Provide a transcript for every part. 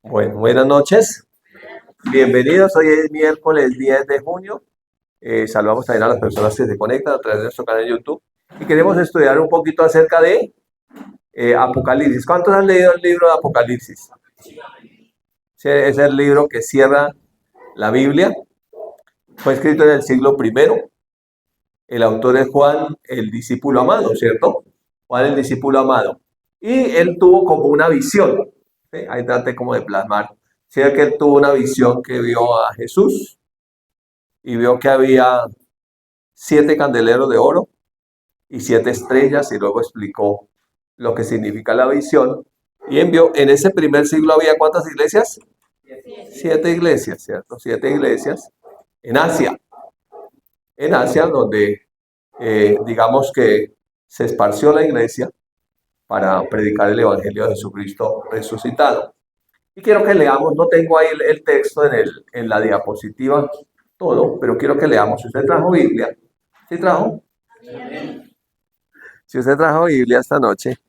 Bueno, buenas noches, bienvenidos. Hoy es miércoles 10 de junio. Saludamos también a las personas que se conectan a través de nuestro canal de YouTube y queremos estudiar un poquito acerca de Apocalipsis. ¿Cuántos han leído el libro de Apocalipsis? Es el libro que cierra la Biblia. Fue escrito en el siglo I. El autor es Juan, el discípulo amado, ¿cierto? Juan, el discípulo amado. Y él tuvo como una visión. ¿Sí? Ahí trate como de plasmar. Sí, que él tuvo una visión que vio a Jesús y vio que había 7 candeleros de oro y 7 estrellas, y luego explicó lo que significa la visión. Y envió, en ese primer siglo había ¿cuántas iglesias? 7 iglesias, ¿cierto? 7 iglesias en Asia. En Asia, donde digamos que se esparció la iglesia para predicar el Evangelio de Jesucristo resucitado. Y quiero que leamos, no tengo ahí el texto en la diapositiva todo, pero quiero que leamos. Si usted trajo Biblia, ¿sí trajo? Si usted trajo Biblia esta noche,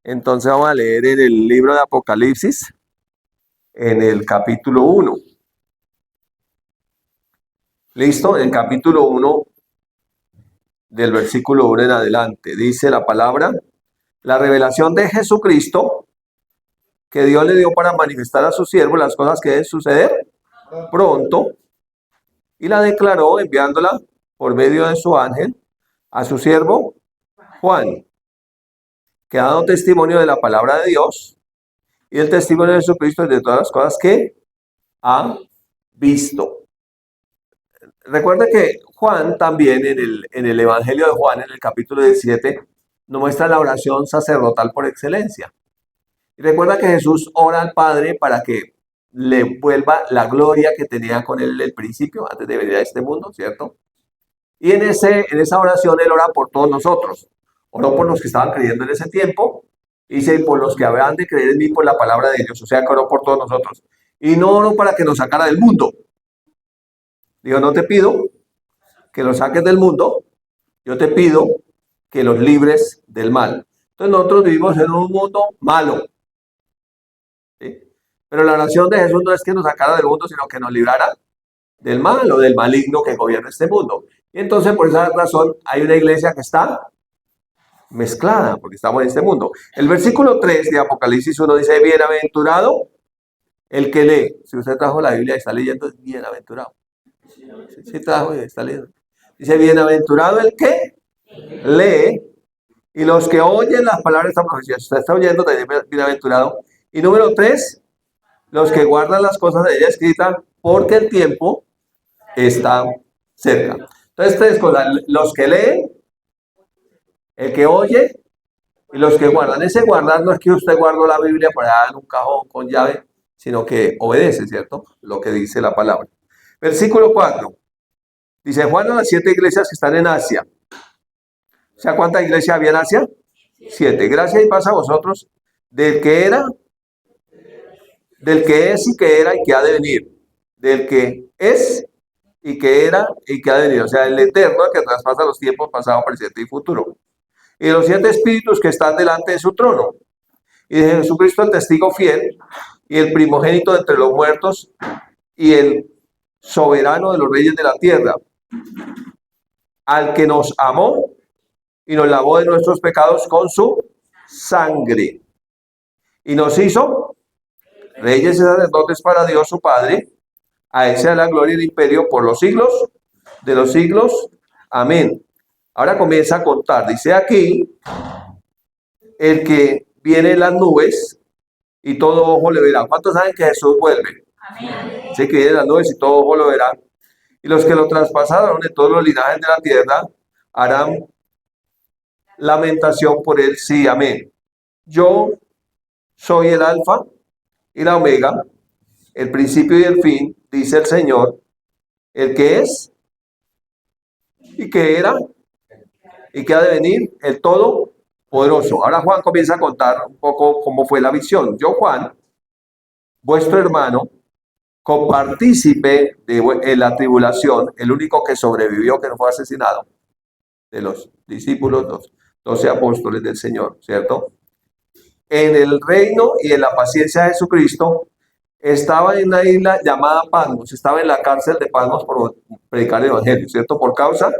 entonces vamos a leer en el libro de Apocalipsis, en el capítulo 1. ¿Listo? En el capítulo 1, del versículo 1 en adelante, dice la palabra: la revelación de Jesucristo que Dios le dio para manifestar a su siervo las cosas que deben suceder pronto, y la declaró enviándola por medio de su ángel a su siervo Juan, que ha dado testimonio de la palabra de Dios y el testimonio de Jesucristo y de todas las cosas que ha visto. Recuerda que Juan también en el Evangelio de Juan, en el capítulo 17, nos muestra la oración sacerdotal por excelencia. Y recuerda que Jesús ora al Padre para que le vuelva la gloria que tenía con él en el principio, antes de venir a este mundo, ¿cierto? Y en esa oración él ora por todos nosotros. Oró por los que estaban creyendo en ese tiempo, y dice, por los que habían de creer en mí por la palabra de Dios. O sea, que oró por todos nosotros. Y no oró para que nos sacara del mundo. Digo, no te pido que los saques del mundo, yo te pido que los libres del mal. Entonces nosotros vivimos en un mundo malo, ¿sí? Pero la oración de Jesús no es que nos sacara del mundo, sino que nos librara del mal o del maligno que gobierna este mundo. Y entonces por esa razón hay una iglesia que está mezclada, porque estamos en este mundo. El versículo 3 de Apocalipsis 1 dice, bienaventurado el que lee. Si usted trajo la Biblia y está leyendo, es bienaventurado. Sí trajo y está leyendo. Dice, bienaventurado el que lee y los que oyen las palabras de esta profecía. Si usted está oyendo, también bienaventurado. Y número 3, los que guardan las cosas de ella escritas, porque el tiempo está cerca. Entonces, 3 cosas: los que leen, el que oye y los que guardan. Ese guardar no es que usted guardó la Biblia por allá en un cajón con llave, sino que obedece, ¿cierto? Lo que dice la palabra. Versículo 4. Dice Juan a las 7 iglesias que están en Asia. O sea, ¿cuántas iglesias había en Asia? 7. Gracias y paz a vosotros, del que era, del que es y que era y que ha de venir. Del que es y que era y que ha de venir. O sea, el eterno que traspasa los tiempos pasado, presente y futuro. Y de los 7 espíritus que están delante de su trono. Y de Jesucristo el testigo fiel y el primogénito de entre los muertos y el soberano de los reyes de la tierra, al que nos amó y nos lavó de nuestros pecados con su sangre y nos hizo reyes y sacerdotes para Dios su Padre. A él sea la gloria y el imperio por los siglos de los siglos. Amén. Ahora comienza a contar. Dice aquí, el que viene en las nubes y todo ojo le verá. ¿Cuántos saben que Jesús vuelve? Amén. Sí, que viene en las nubes y todo ojo lo verá. Y los que lo traspasaron de todos los linajes de la tierra harán lamentación por él. Sí, amén. Yo soy el alfa y la omega, el principio y el fin, dice el Señor, el que es y que era y que ha de venir, el Todopoderoso. Ahora Juan comienza a contar un poco cómo fue la visión. Yo, Juan, vuestro hermano, copartícipe en la tribulación, el único que sobrevivió, que no fue asesinado, de los discípulos, los 12 apóstoles del Señor, ¿cierto? En el reino y en la paciencia de Jesucristo, estaba en una isla llamada Patmos, estaba en la cárcel de Patmos por predicar el Evangelio, ¿cierto? Por causa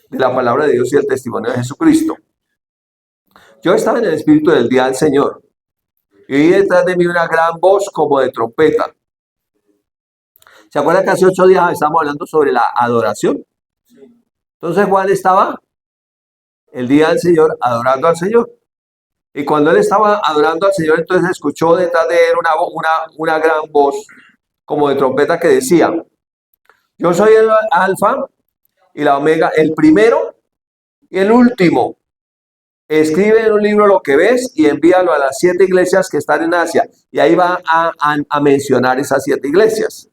de la palabra de Dios y el testimonio de Jesucristo. Yo estaba en el espíritu del día del Señor y oí detrás de mí una gran voz como de trompeta. ¿Se acuerdan que hace 8 días estábamos hablando sobre la adoración? Entonces Juan estaba el día del Señor adorando al Señor. Y cuando él estaba adorando al Señor, entonces escuchó detrás de él una gran voz como de trompeta que decía: yo soy el alfa y la omega, el primero y el último. Escribe en un libro lo que ves y envíalo a las 7 iglesias que están en Asia. Y ahí va a mencionar esas 7 iglesias: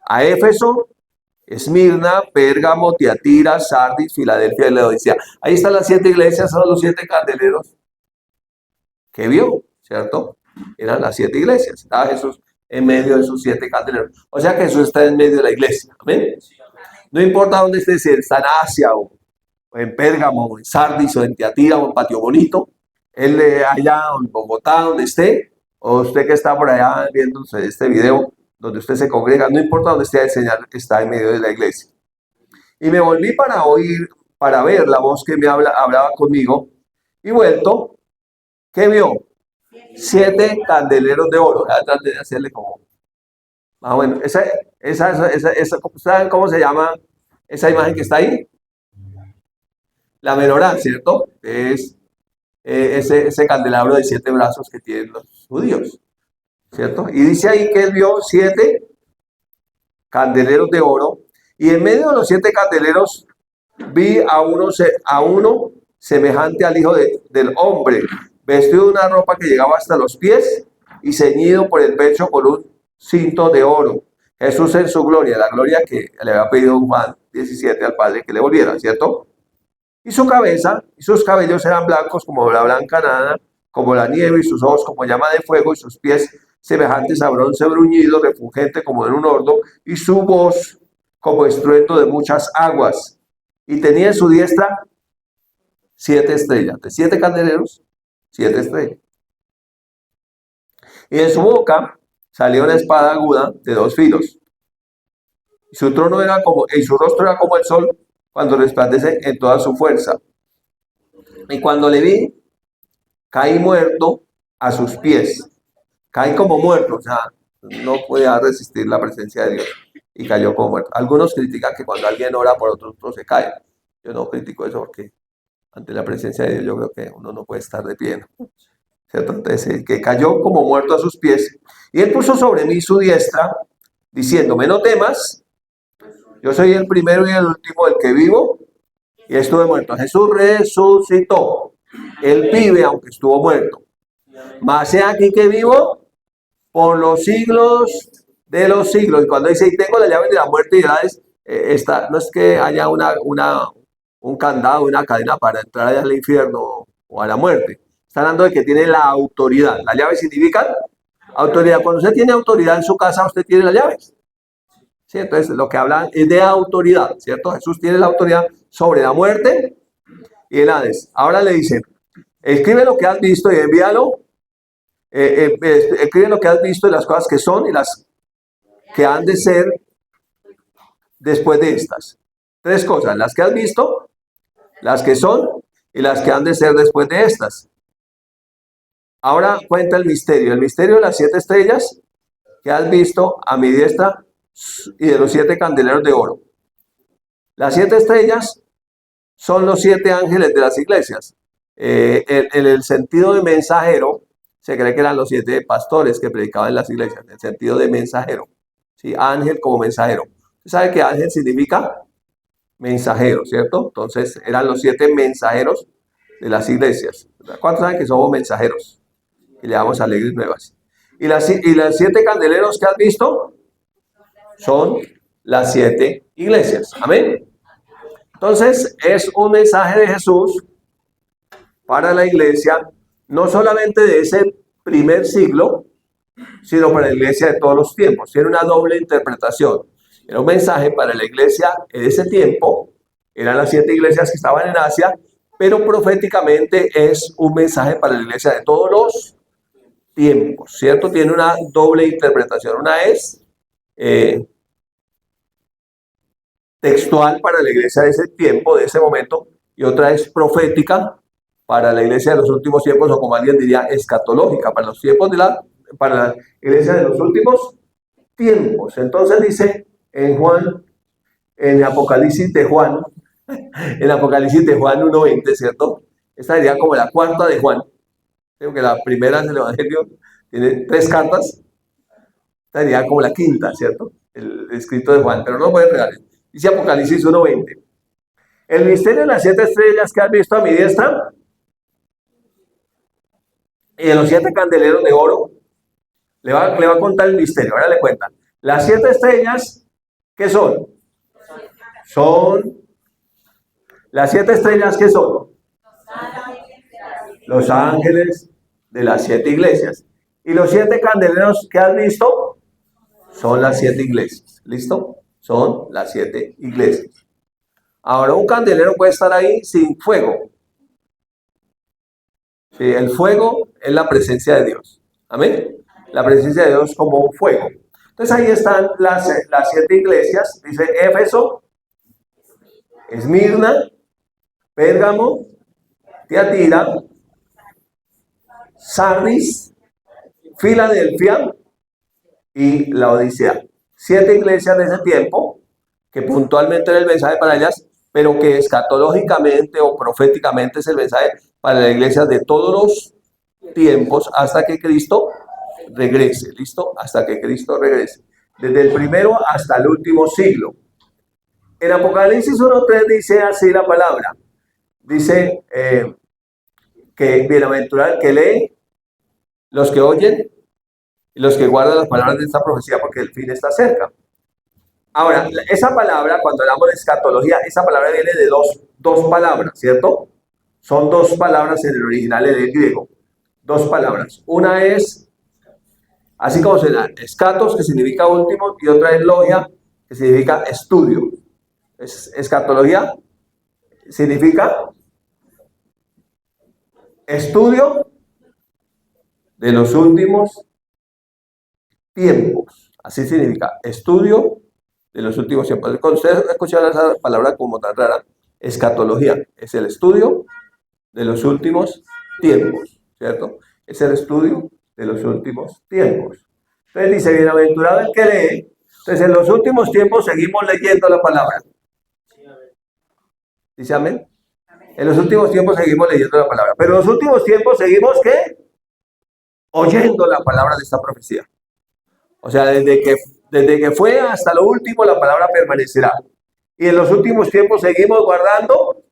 a Éfeso, Esmirna, Pérgamo, Tiatira, Sardis, Filadelfia y Laodicea. Ahí están las 7 iglesias, son los 7 candeleros que vio, ¿cierto? Eran las 7 iglesias. Estaba Jesús en medio de sus 7 candeleros. O sea que Jesús está en medio de la iglesia. ¿Amén? No importa dónde esté, si está en Asia o en Pérgamo, o en Sardis, o en Tiatira, o en Patio Bonito, él allá en Bogotá, donde esté, o usted que está por allá viendo este video, donde usted se congrega, no importa dónde esté, el Señor está en medio de la iglesia. Y me volví para oír, para ver la voz que me hablaba conmigo, y vuelto, ¿qué vio? 7 candeleros de oro. Traté de hacerle como... Ah, bueno, ¿saben cómo se llama esa imagen que está ahí? La menorá, ¿cierto? Es ese candelabro de 7 brazos que tienen los judíos, ¿cierto? Y dice ahí que él vio 7 candeleros de oro, y en medio de los 7 candeleros vi a uno semejante al Hijo del Hombre, vestido de una ropa que llegaba hasta los pies y ceñido por el pecho con un cinto de oro. Jesús en su gloria, la gloria que le había pedido Juan 17 al Padre que le volviera, ¿cierto? Y su cabeza y sus cabellos eran blancos como la blanca nada, como la nieve, y sus ojos como llama de fuego, y sus pies semejantes a bronce bruñido, refulgente como en un horno, y su voz como estruendo de muchas aguas. Y tenía en su diestra 7 estrellas, de 7 candeleros, 7 estrellas. Y de su boca salió una espada aguda de 2 filos. Y su trono era como, y su rostro era como el sol cuando resplandece en toda su fuerza. Y cuando le vi, caí muerto a sus pies. Caí como muerto, o sea, no podía resistir la presencia de Dios y cayó como muerto. Algunos critican que cuando alguien ora por otro se cae. Yo no critico eso porque ante la presencia de Dios yo creo que uno no puede estar de pie, ¿no? ¿Cierto? Entonces, que cayó como muerto a sus pies, y él puso sobre mí su diestra, diciéndome: no temas, yo soy el primero y el último, el que vivo y estuve muerto. Jesús resucitó, él vive aunque estuvo muerto. Mas he aquí que vivo por los siglos de los siglos. Y cuando dice: y tengo la llave de la muerte y de Hades, no es que haya un candado, una cadena para entrar allá al infierno o a la muerte. Está hablando de que tiene la autoridad. La llave significa autoridad. Cuando usted tiene autoridad en su casa, usted tiene las llaves. ¿Sí? Entonces, lo que hablan es de autoridad, ¿cierto? Jesús tiene la autoridad sobre la muerte y el Hades. Ahora le dice: escribe lo que has visto y envíalo. Escribe lo que has visto y las cosas que son y las que han de ser después de estas. 3 cosas: las que has visto, las que son y las que han de ser después de estas. Ahora cuenta el misterio de las 7 estrellas que has visto a mi diestra y de los 7 candeleros de oro. Las 7 estrellas son los 7 ángeles de las iglesias. En el sentido de mensajero, se cree que eran los 7 pastores que predicaban en las iglesias, en el sentido de mensajero. ¿Sí? Ángel como mensajero. ¿Usted sabe que ángel significa mensajero, cierto? Entonces eran los 7 mensajeros de las iglesias. ¿Cuántos saben que somos mensajeros? Y le damos alegres nuevas. Y las 7 candeleros que has visto son las 7 iglesias. Amén. Entonces es un mensaje de Jesús para la iglesia, no solamente de ese primer siglo, sino para la iglesia de todos los tiempos. Tiene una doble interpretación. Era un mensaje para la iglesia en ese tiempo, eran las 7 iglesias que estaban en Asia, pero proféticamente es un mensaje para la iglesia de todos los tiempos, ¿cierto? Tiene una doble interpretación. Una es textual para la iglesia de ese tiempo, de ese momento, y otra es profética para la iglesia de los últimos tiempos, o como alguien diría, escatológica, para los tiempos para la iglesia de los últimos tiempos. Entonces dice en Juan, en Apocalipsis de Juan, en Apocalipsis de Juan 1:20, ¿cierto? Esta sería como la cuarta de Juan. Creo que la primera del Evangelio tiene 3 cartas. Esta sería como la quinta, ¿cierto? El escrito de Juan, pero no voy a pegar. Dice Apocalipsis 1:20. El misterio de las 7 estrellas que has visto a mi diestra y de los 7 candeleros de oro. Le va a contar el misterio, ahora le cuenta. Las 7 estrellas, ¿qué son? Las 7 estrellas, ¿qué son? Los ángeles de las 7 iglesias. Y los 7 candeleros que has visto son las 7 iglesias. ¿Listo? Son las 7 iglesias. Ahora, un candelero puede estar ahí sin fuego. Sí, el fuego es la presencia de Dios. Amén. La presencia de Dios como un fuego. Entonces ahí están las 7 iglesias. Dice Éfeso, Esmirna, Pérgamo, Tiatira, Sardis, Filadelfia y Laodicea. 7 iglesias de ese tiempo que puntualmente era el mensaje para ellas, pero que escatológicamente o proféticamente es el mensaje para la iglesia de todos los tiempos hasta que Cristo regrese. ¿Listo? Hasta que Cristo regrese. Desde el primero hasta el último siglo. En Apocalipsis 1:3 dice así la palabra. Dice que bienaventurado el que lee, los que oyen y los que guardan las palabras de esta profecía, porque el fin está cerca. Ahora, esa palabra, cuando hablamos de escatología, esa palabra viene de dos palabras, ¿cierto? Son 2 palabras en el original en el griego. 2 palabras. Una es, así como se da, escatos, que significa último, y otra es logia, que significa estudio. Escatología significa estudio de los últimos tiempos. Así significa, estudio de los últimos tiempos. Cuando ustedes escuchan esa palabra como tan rara, escatología, es el estudio de los últimos tiempos, ¿cierto? Es el estudio de los últimos tiempos. Entonces dice, bienaventurado el que lee. Entonces en los últimos tiempos seguimos leyendo la palabra. ¿Dice amén? En los últimos tiempos seguimos leyendo la palabra. Pero en los últimos tiempos seguimos, ¿qué? Oyendo la palabra de esta profecía. O sea, desde que fue hasta lo último, la palabra permanecerá. Y en los últimos tiempos seguimos guardando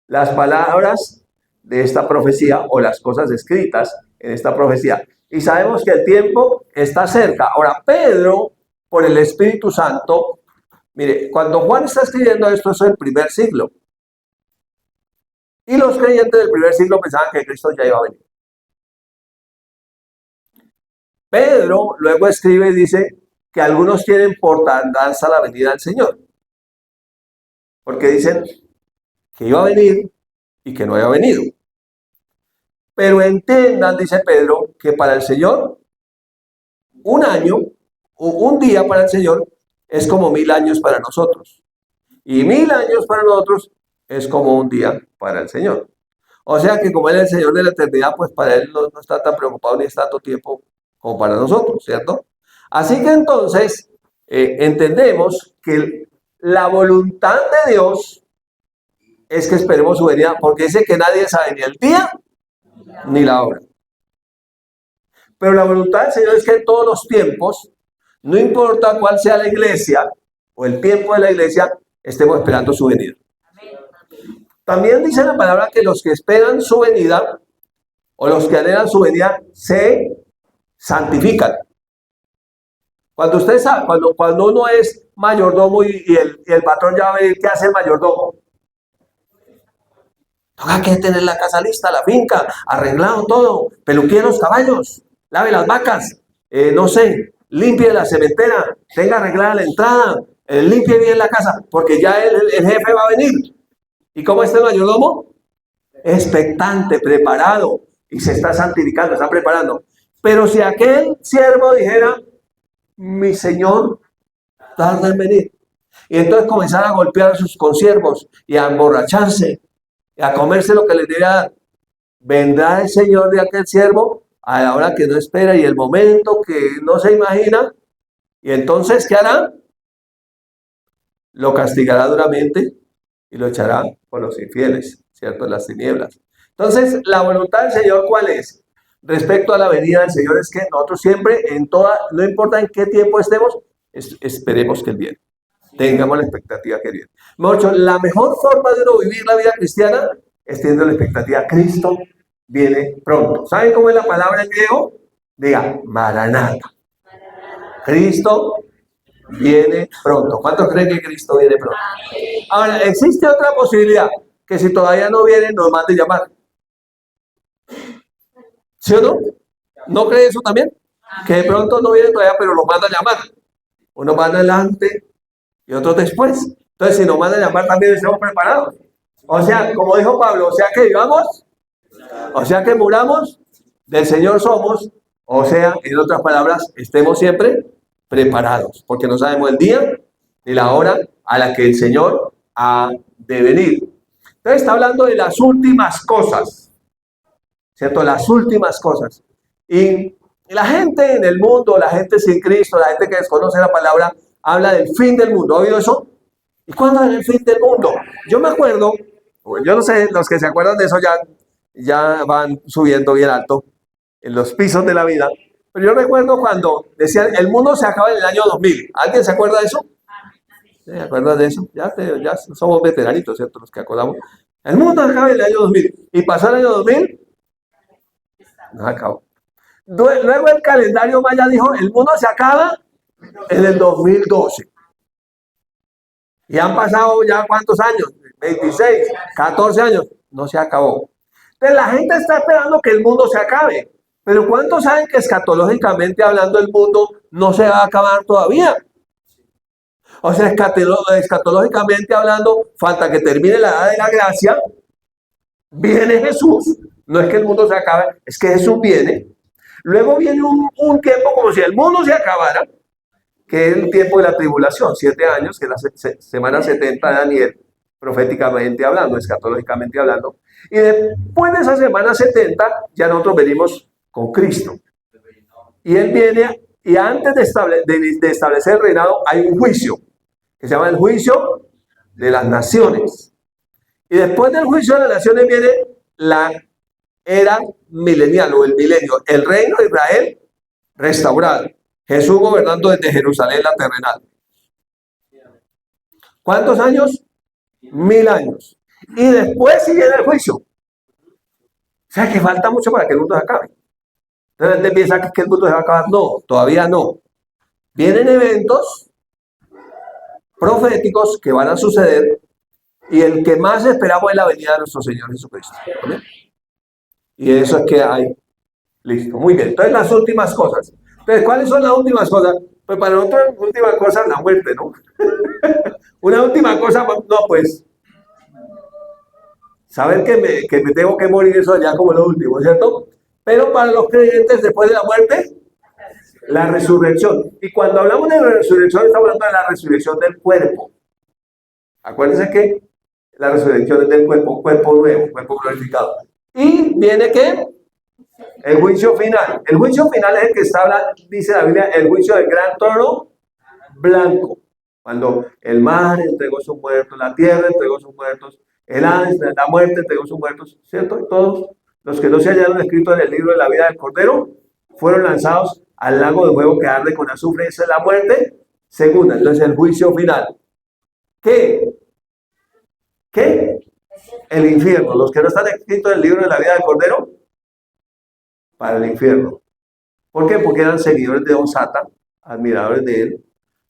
las palabras de esta profecía o las cosas escritas en esta profecía. Y sabemos que el tiempo está cerca. Ahora, Pedro, por el Espíritu Santo, mire, cuando Juan está escribiendo esto, eso es el primer siglo. Y los creyentes del primer siglo pensaban que Cristo ya iba a venir. Pedro luego escribe y dice que algunos tienen por tardanza la venida del Señor. Porque dicen que iba a venir y que no había venido. Pero entiendan, dice Pedro, que para el Señor, un año o un día para el Señor es como 1000 años para nosotros. Y 1000 años para nosotros es como un día para el Señor. O sea que como Él es el Señor de la eternidad, pues para Él no está tan preocupado ni es tanto tiempo como para nosotros, ¿cierto? Así que entonces entendemos que la voluntad de Dios es que esperemos su venida, porque dice que nadie sabe ni el día ni la hora. Pero la voluntad del Señor es que en todos los tiempos, no importa cuál sea la iglesia o el tiempo de la iglesia, estemos esperando su venida. También dice la palabra que los que esperan su venida o los que anhelan su venida se santifican. Cuando usted sabe, cuando uno es mayordomo y el patrón ya ve qué hace el mayordomo. Toca que tener la casa lista, la finca, arreglado todo, peluquee los caballos, lave las vacas, no sé, limpie la cementera, tenga arreglada la entrada, limpie bien la casa, porque ya el jefe va a venir. ¿Y cómo está el mayordomo? Expectante, preparado, y se está santificando, está preparando. Pero si aquel siervo dijera, mi señor tarda en venir, y entonces comenzar a golpear a sus consiervos y a emborracharse y a comerse lo que les diera dar, vendrá el señor de aquel siervo a la hora que no espera y el momento que no se imagina, y entonces ¿qué hará? Lo castigará duramente y lo echará con los infieles, ¿cierto? En las tinieblas. Entonces, la voluntad del Señor, ¿cuál es? Respecto a la venida del Señor es que nosotros siempre, no importa en qué tiempo estemos, esperemos que Él viene. Tengamos la expectativa que viene. Mucho, la mejor forma de uno vivir la vida cristiana es teniendo la expectativa. Cristo viene pronto. ¿Saben cómo es la palabra en griego? Diga, Maranata. Cristo viene pronto. ¿Cuántos creen que Cristo viene pronto? Ahora, existe otra posibilidad, que si todavía no viene, nos mande llamar. ¿Sí o no? ¿No cree eso también? Que de pronto no viene todavía, pero nos manda a llamar. Uno va adelante y otro después. Entonces, si nos manda a llamar, también estamos preparados. O sea, como dijo Pablo, o sea que vivamos, o sea que muramos, del Señor somos, o sea, en otras palabras, estemos siempre preparados, porque no sabemos el día ni la hora a la que el Señor ha de venir. Entonces está hablando de las últimas cosas, ¿cierto? Las últimas cosas. Y la gente en el mundo, la gente sin Cristo, la gente que desconoce la palabra, habla del fin del mundo. ¿Ha oído eso? ¿Y cuándo es el fin del mundo? Yo me acuerdo, yo no sé, los que se acuerdan de eso ya van subiendo bien alto en los pisos de la vida. Pero yo recuerdo cuando decían, el mundo se acaba en el año 2000. ¿Alguien se acuerda de eso? ¿Se acuerdan de eso? Ya somos veteranitos, ¿cierto? Los que acordamos. El mundo se acaba en el año 2000. Y pasó el año 2000, no se acabó. Luego el calendario maya dijo, el mundo se acaba en el 2012. Y han pasado ya ¿cuántos años? 26, 14 años. No se acabó. Entonces la gente está esperando que el mundo se acabe. Pero ¿cuántos saben que escatológicamente hablando el mundo no se va a acabar todavía? O sea, escatológicamente hablando, falta que termine la edad de la gracia, viene Jesús, no es que el mundo se acabe, es que Jesús viene. Luego viene un tiempo como si el mundo se acabara, que es el tiempo de la tribulación, 7 años, que es la semana 70 de Daniel, proféticamente hablando, escatológicamente hablando. Y después de esa semana 70, ya nosotros venimos con Cristo. Y Él viene, y antes de establecer el reinado, hay un juicio, que se llama el juicio de las naciones. Y después del juicio de las naciones viene la era milenial o el milenio, el reino de Israel restaurado. Jesús gobernando desde Jerusalén la terrenal. ¿Cuántos años? 1000 años. Y después sigue el juicio. O sea que falta mucho para que el mundo se acabe. Entonces la gente piensa que el mundo se va a acabar. No, todavía no. Vienen eventos proféticos que van a suceder y el que más esperamos es la venida de nuestro Señor Jesucristo. ¿Amén? Y eso es que hay. Listo, muy bien. Entonces las últimas cosas. Entonces, ¿cuáles son las últimas cosas? Pues para nosotros, última cosa es la muerte, ¿no? Una última cosa, no, pues, saber que me tengo que morir, eso ya como lo último, ¿cierto? Pero para los creyentes, después de la muerte, la resurrección. Y cuando hablamos de resurrección, estamos hablando de la resurrección del cuerpo. Acuérdense que la resurrección es del cuerpo, cuerpo nuevo, cuerpo glorificado. Y viene ¿qué? El juicio final. El juicio final es el que está hablando, dice la Biblia, el juicio del gran toro blanco. Cuando el mar entregó sus muertos, la tierra entregó sus muertos, la muerte entregó sus muertos, ¿cierto? Y todos los que no se hallaron escritos en el libro de la vida del Cordero fueron lanzados al lago de fuego que arde con azufre. Esa es la muerte segunda. Entonces el juicio final. ¿Qué? El infierno. Los que no están escritos en el libro de la vida del Cordero, para el infierno. ¿Por qué? Porque eran seguidores de Don Satan, admiradores de él,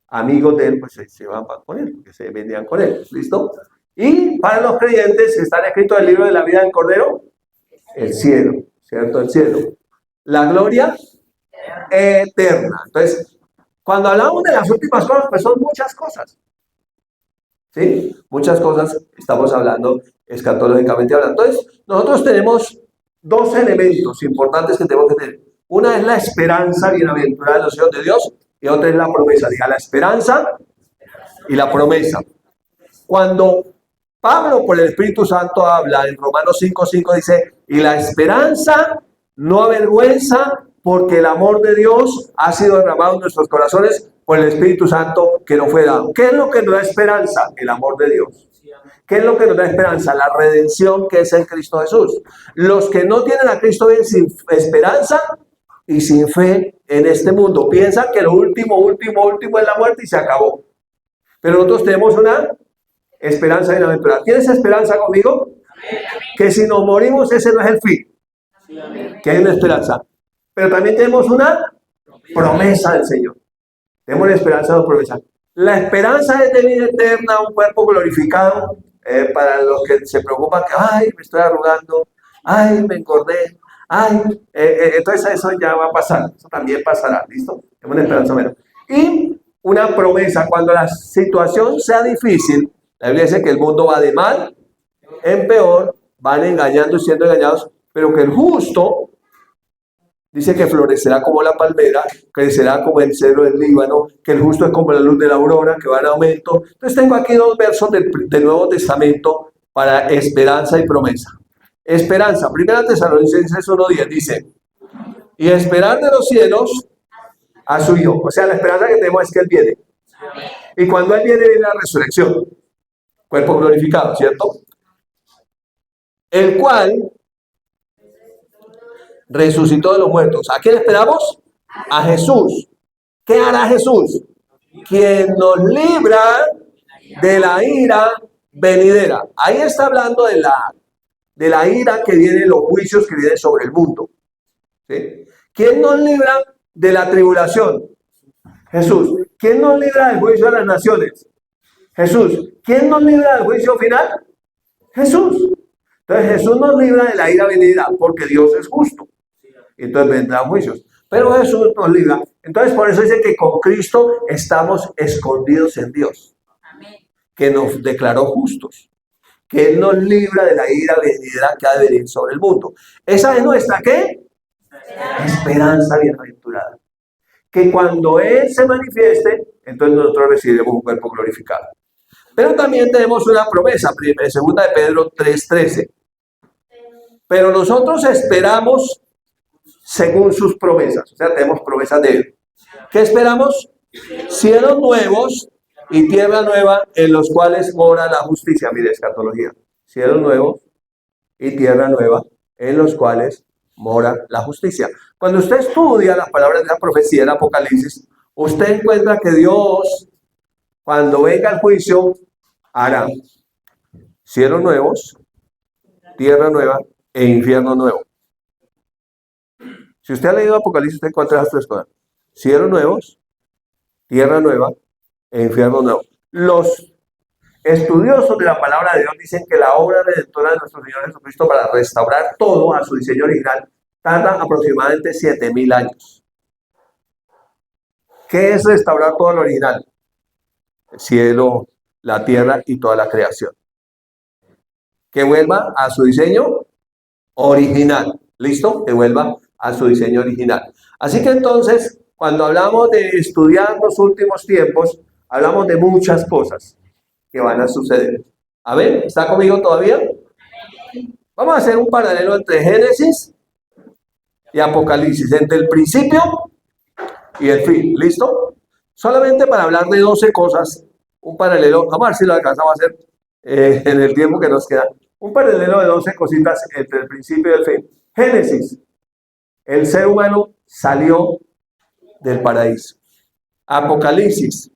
amigos de él, pues se van con él, porque se vendían con él. ¿Listo? Y para los creyentes que están escritos en el libro de la vida del Cordero, el cielo, ¿cierto? El cielo. La gloria eterna. Entonces, cuando hablamos de las últimas cosas, pues son muchas cosas. ¿Sí? Muchas cosas estamos hablando escatológicamente hablando. Entonces, nosotros tenemos dos elementos importantes que tenemos que tener. Una es la esperanza bienaventurada de los hijos de Dios y otra es la promesa. Diga, la esperanza y la promesa. Cuando Pablo por el Espíritu Santo habla en Romanos 5:5 dice, y la esperanza no avergüenza porque el amor de Dios ha sido derramado en nuestros corazones por el Espíritu Santo que nos fue dado. ¿Qué es lo que nos da esperanza? El amor de Dios. ¿Qué es lo que nos da esperanza? La redención que es en Cristo Jesús. Los que no tienen a Cristo viven sin esperanza y sin fe en este mundo. Piensan que lo último es la muerte y se acabó. Pero nosotros tenemos una esperanza bienaventurada. ¿Tienes esperanza conmigo? Que si nos morimos ese no es el fin. Que hay una esperanza. Pero también tenemos una promesa del Señor. Tenemos la esperanza de promesa. La esperanza es de vida eterna, un cuerpo glorificado. Para los que se preocupan que, ay, me estoy arrugando, ay, me engordé, ay, entonces eso ya va a pasar, eso también pasará, ¿listo? Tenemos una esperanza menos. Y una promesa, cuando la situación sea difícil, la Biblia dice que el mundo va de mal en peor, van engañando y siendo engañados, pero que el justo dice que florecerá como la palmera, crecerá como el cedro del Líbano, que el justo es como la luz de la aurora, que va en aumento. Entonces tengo aquí dos versos del Nuevo Testamento para esperanza y promesa. Esperanza, 1 Tesalonicenses 1:10 dice, y esperar de los cielos a su Hijo. O sea, la esperanza que tenemos es que Él viene. Y cuando Él viene, viene la resurrección, cuerpo glorificado, ¿cierto? El cual resucitó de los muertos. ¿A quién esperamos? A Jesús. ¿Qué hará Jesús? Quien nos libra de la ira venidera. Ahí está hablando de la ira que viene, los juicios que vienen sobre el mundo. ¿Sí? ¿Quién nos libra de la tribulación? Jesús. ¿Quién nos libra del juicio de las naciones? Jesús. ¿Quién nos libra del juicio final? Jesús. Entonces Jesús nos libra de la ira venidera porque Dios es justo. Entonces vendrán juicios. Pero Jesús nos libra. Entonces por eso dice que con Cristo estamos escondidos en Dios. Amén. Que nos declaró justos. Que Él nos libra de la ira venidera que ha de venir sobre el mundo. Esa es nuestra, ¿qué? Esperanza bienaventurada. Que cuando Él se manifieste, entonces nosotros recibiremos un cuerpo glorificado. Pero también tenemos una promesa, 2 de Pedro 3:13. Pero nosotros esperamos según sus promesas. O sea, tenemos promesas de Él. ¿Qué esperamos? Cielos nuevos y tierra nueva en los cuales mora la justicia. Mire, escatología. Cielos nuevos y tierra nueva en los cuales mora la justicia. Cuando usted estudia las palabras de la profecía del Apocalipsis, usted encuentra que Dios, cuando venga el juicio, hará cielos nuevos, tierra nueva e infierno nuevo. Si usted ha leído Apocalipsis, usted encuentra esas tres cosas. Cielos nuevos, tierra nueva e infierno nuevo. Los estudiosos de la palabra de Dios dicen que la obra redentora de nuestro Señor Jesucristo para restaurar todo a su diseño original tarda aproximadamente 7,000 años. ¿Qué es restaurar todo lo original? El cielo, la tierra y toda la creación. Que vuelva a su diseño original. ¿Listo? Que vuelva a su diseño original. Así que entonces, cuando hablamos de estudiar los últimos tiempos, hablamos de muchas cosas que van a suceder. A ver, ¿está conmigo todavía? Vamos a hacer un paralelo entre Génesis y Apocalipsis, entre el principio y el fin. ¿Listo? Solamente para hablar de 12 cosas, un paralelo, vamos a ver si lo alcanzamos a hacer en el tiempo que nos queda. Un paralelo de 12 cositas entre el principio y el fin. Génesis. El ser humano salió del paraíso. Apocalipsis.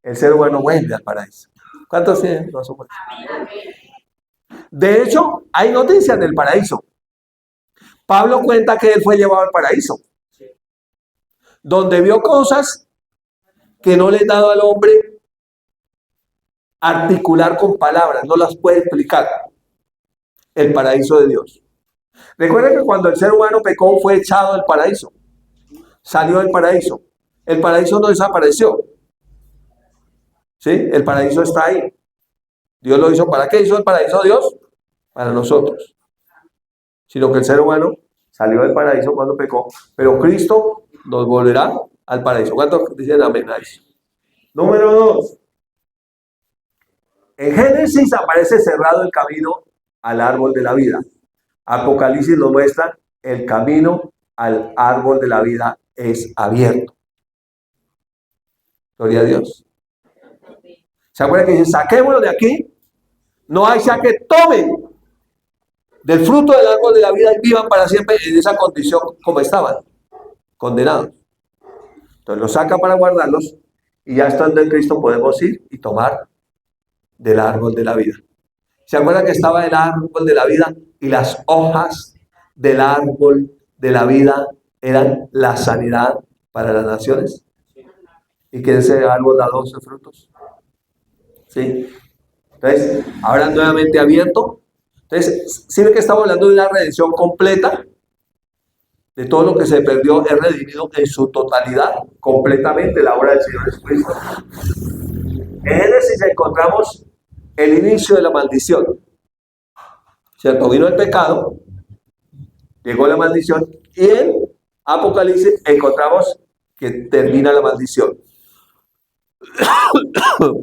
El ser humano vuelve al paraíso. ¿Cuántos tienen? De hecho, hay noticias del paraíso. Pablo cuenta que él fue llevado al paraíso, donde vio cosas que no le he dado al hombre articular con palabras, no las puede explicar. El paraíso de Dios. Recuerden que cuando el ser humano pecó fue echado del paraíso, salió del paraíso. El paraíso no desapareció. ¿Sí? El paraíso está ahí. Dios lo hizo. ¿Para qué hizo el paraíso Dios? Para nosotros. Sino que el ser humano Salió del paraíso cuando pecó, pero Cristo nos volverá al paraíso. ¿Cuántos dicen amén a eso? Número 2. En Génesis aparece cerrado el camino al árbol de la vida. Apocalipsis nos muestra el camino al árbol de la vida es abierto. Gloria a Dios. ¿Se acuerdan que dice, saquémoslo de aquí? No hay saque, tomen del fruto del árbol de la vida y vivan para siempre en esa condición como estaban, condenados. Entonces los saca para guardarlos y ya estando en Cristo podemos ir y tomar del árbol de la vida. ¿Se acuerdan que estaba el árbol de la vida y las hojas del árbol de la vida eran la sanidad para las naciones? ¿Y que ese árbol da 12 frutos? ¿Sí? Entonces, ahora nuevamente abierto. Entonces, ¿sí ve que estamos hablando de una redención completa? De todo lo que se perdió es redimido en su totalidad, completamente la obra del Señor Jesucristo. En Génesis encontramos el inicio de la maldición. ¿Cierto? Vino el pecado, llegó la maldición y en Apocalipsis encontramos que termina la maldición.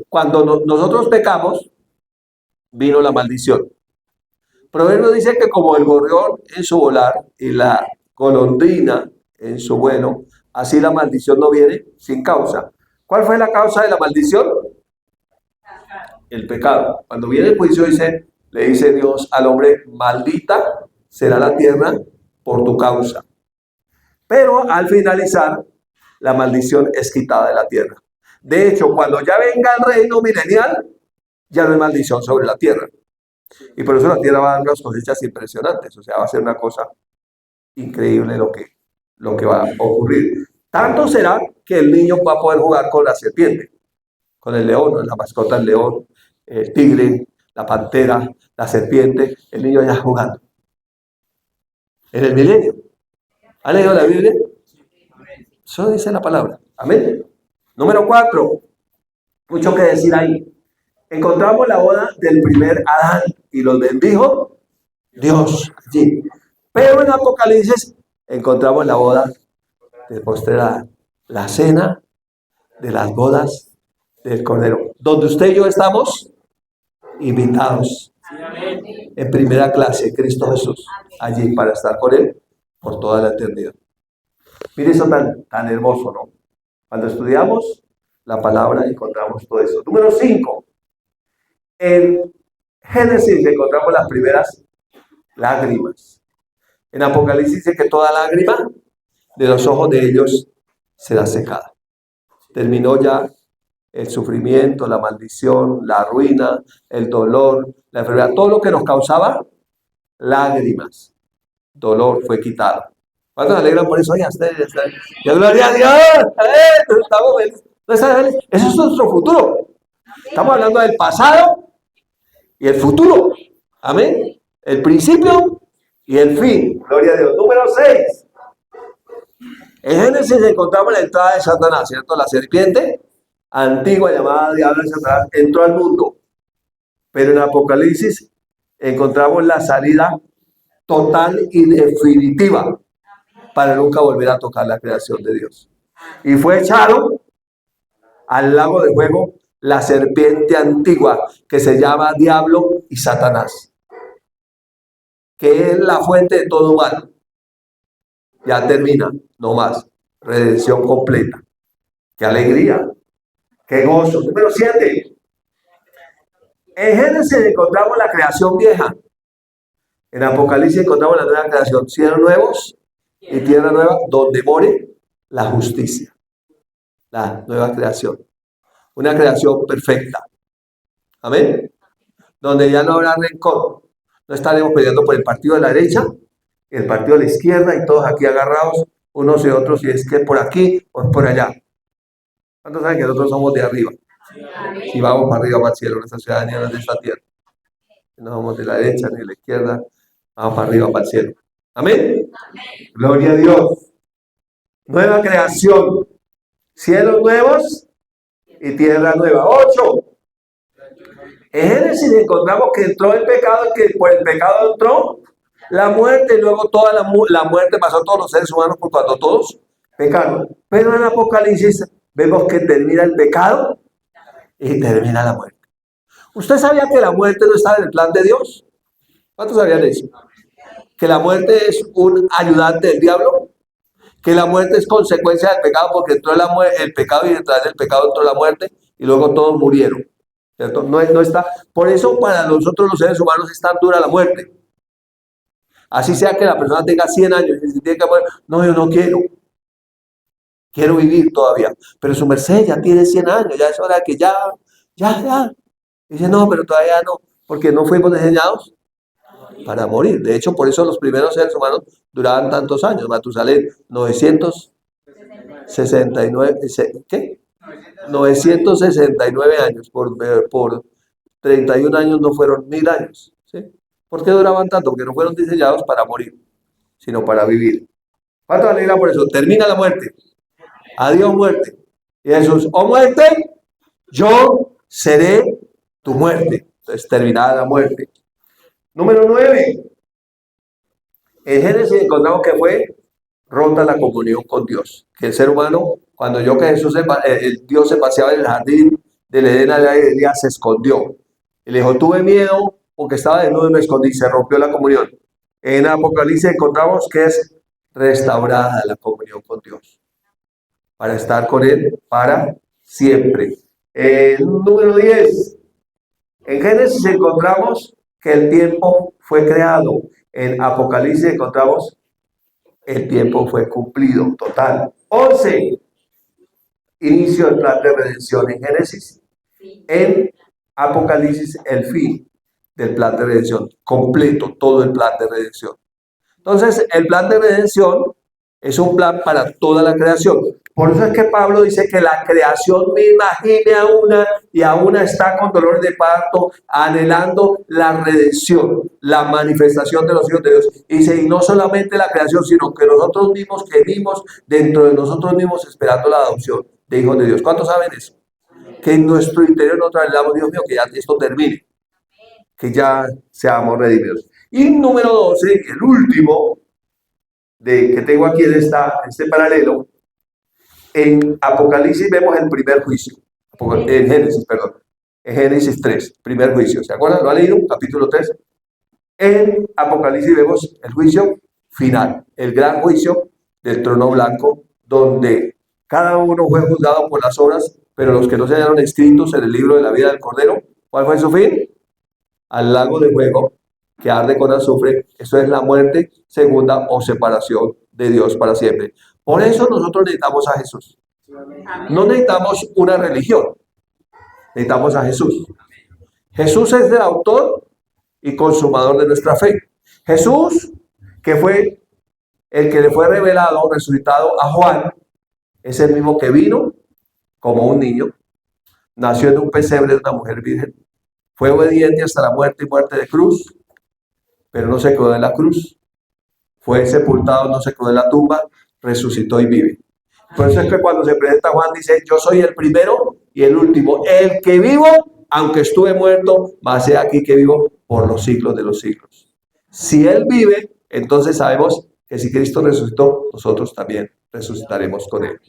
Cuando nosotros pecamos, vino la maldición. Proverbio dice que como el gorrión en su volar y la golondrina en su vuelo, así la maldición no viene sin causa. ¿Cuál fue la causa de la maldición? El pecado. Cuando viene el juicio le dice Dios al hombre, maldita será la tierra por tu causa. Pero al finalizar, la maldición es quitada de la tierra. De hecho, cuando ya venga el reino milenial, ya no hay maldición sobre la tierra. Y por eso la tierra va a dar unas cosechas impresionantes. O sea, va a ser una cosa increíble lo que va a ocurrir. Tanto será que el niño va a poder jugar con la serpiente, con el león, la mascota del león, el tigre, la pantera, la serpiente, el niño ya jugando. En el milenio. ¿Han leído la Biblia? Eso dice la palabra. Amén. Número 4. Mucho que decir ahí. Encontramos la boda del primer Adán y los bendijo Dios allí. Pero en Apocalipsis encontramos la boda del postrer Adán, la cena de las bodas del Cordero, donde usted y yo estamos invitados en primera clase, Cristo Jesús, allí para estar con Él por toda la eternidad. Mire eso tan hermoso, ¿no? Cuando estudiamos la palabra encontramos todo eso. Número 5. En Génesis encontramos las primeras lágrimas. En Apocalipsis dice que toda lágrima de los ojos de ellos será secada. Terminó ya el sufrimiento, la maldición, la ruina, el dolor, la enfermedad, todo lo que nos causaba lágrimas, dolor fue quitado. ¿Cuántos se alegran por eso? Ya gloria a Dios. Eso es nuestro futuro. Estamos hablando del pasado y el futuro. Amén. El principio y el fin. Gloria a Dios. Número 6. En Génesis encontramos la entrada de Satanás, ¿cierto? La serpiente antigua llamada diablo de Satanás entró al mundo. Pero en Apocalipsis encontramos la salida total y definitiva para nunca volver a tocar la creación de Dios. Y fue echado al lago de fuego la serpiente antigua que se llama Diablo y Satanás, que es la fuente de todo mal. Ya termina, no más. Redención completa. ¡Qué alegría! ¡Qué gozo! Número 7. En Génesis encontramos la creación vieja. En Apocalipsis encontramos la nueva creación. Cielos nuevos y tierra nueva donde more la justicia. La nueva creación. Una creación perfecta. Amén. Donde ya no habrá rencor. No estaremos peleando por el partido de la derecha, el partido de la izquierda y todos aquí agarrados unos y otros, y es que por aquí o por allá. ¿Cuántos saben que nosotros somos de arriba? Si vamos para arriba, para el cielo, nuestra ciudadanía no es de esta tierra. No vamos de la derecha ni de la izquierda, vamos para arriba, para el cielo. Amén. Gloria a Dios. Nueva creación. Cielos nuevos y tierra nueva. 8. En Génesis encontramos que entró el pecado, que por el pecado entró La muerte, y luego toda la muerte pasó a todos los seres humanos por cuando todos pecaron. Pero en Apocalipsis vemos que termina el pecado y termina la muerte. ¿Usted sabía que la muerte no estaba en el plan de Dios? ¿Cuántos sabían eso? Que la muerte es un ayudante del diablo, que la muerte es consecuencia del pecado, porque entró el pecado y detrás del pecado entró la muerte y luego todos murieron, ¿cierto? No está. Por eso para nosotros los seres humanos es tan dura la muerte. Así sea que la persona tenga 100 años y si tiene que morir, no, yo no quiero vivir todavía. Pero su merced ya tiene 100 años, ya es hora de que ya. Dice, no, pero todavía no, porque no fuimos diseñados para morir. De hecho, por eso los primeros seres humanos duraban tantos años. Matusalén, 969, ¿qué? 969 años. Por 31 años no fueron 1000 años. ¿Sí? ¿Por qué duraban tanto? Porque no fueron diseñados para morir, sino para vivir. ¿Cuánto alegra por eso? Termina la muerte. Adiós muerte. Y Jesús, oh muerte, yo seré tu muerte. Entonces, terminada la muerte. Número 9. En Génesis encontramos que fue rota la comunión con Dios. Que el ser humano, cuando yo que Jesús, el Dios se paseaba en el jardín del Edén, al día se escondió. Y le dijo, tuve miedo porque estaba desnudo y me escondí. Se rompió la comunión. En Apocalipsis encontramos que es restaurada la comunión con Dios. Para estar con Él para siempre. Número 10. En Génesis encontramos que el tiempo fue creado. En Apocalipsis encontramos el tiempo fue cumplido, total. 11. Inicio del plan de redención en Génesis. En Apocalipsis el fin del plan de redención. Completo, todo el plan de redención. Entonces, el plan de redención es un plan para toda la creación. Por eso es que Pablo dice que la creación misma gime a una está con dolores de parto, anhelando la redención, la manifestación de los hijos de Dios. Y dice, y no solamente la creación, sino que nosotros mismos que vivimos dentro de nosotros mismos esperando la adopción de hijos de Dios. ¿Cuántos saben eso? Que en nuestro interior nosotros anhelamos, Dios mío, que ya esto termine, que ya seamos redimidos. Y número 12, el último que tengo aquí en este paralelo, en Apocalipsis vemos el primer juicio, en Génesis, perdón, en Génesis 3, primer juicio, ¿se acuerdan? ¿Lo han leído? Capítulo 3. En Apocalipsis vemos el juicio final, el gran juicio del trono blanco, donde cada uno fue juzgado por las obras, pero los que no se hallaron escritos en el libro de la vida del Cordero, ¿cuál fue su fin? Al lago de fuego que arde con azufre. Eso es la muerte segunda o separación de Dios para siempre. Por eso nosotros necesitamos a Jesús. No necesitamos una religión, necesitamos a Jesús. Jesús es el autor y consumador de nuestra fe. Jesús, que fue el que le fue revelado, resucitado a Juan, es el mismo que vino como un niño, nació en un pesebre de una mujer virgen, fue obediente hasta la muerte y muerte de cruz, pero no se quedó en la cruz. Fue sepultado, no se quedó en la tumba, resucitó y vive. Por eso es que cuando se presenta Juan dice, yo soy el primero y el último, el que vivo, aunque estuve muerto, mas he aquí que vivo por los siglos de los siglos. Si Él vive, entonces sabemos que si Cristo resucitó, nosotros también resucitaremos con Él.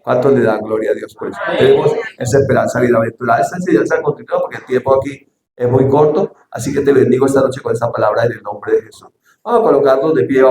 ¿Cuántos le dan gloria a Dios por eso? Tenemos esa esperanza bienaventurada. Esta enseñanza continúa porque el tiempo aquí es muy corto, así que te bendigo esta noche con esta palabra en el nombre de Jesús. Vamos a colocarnos de pie.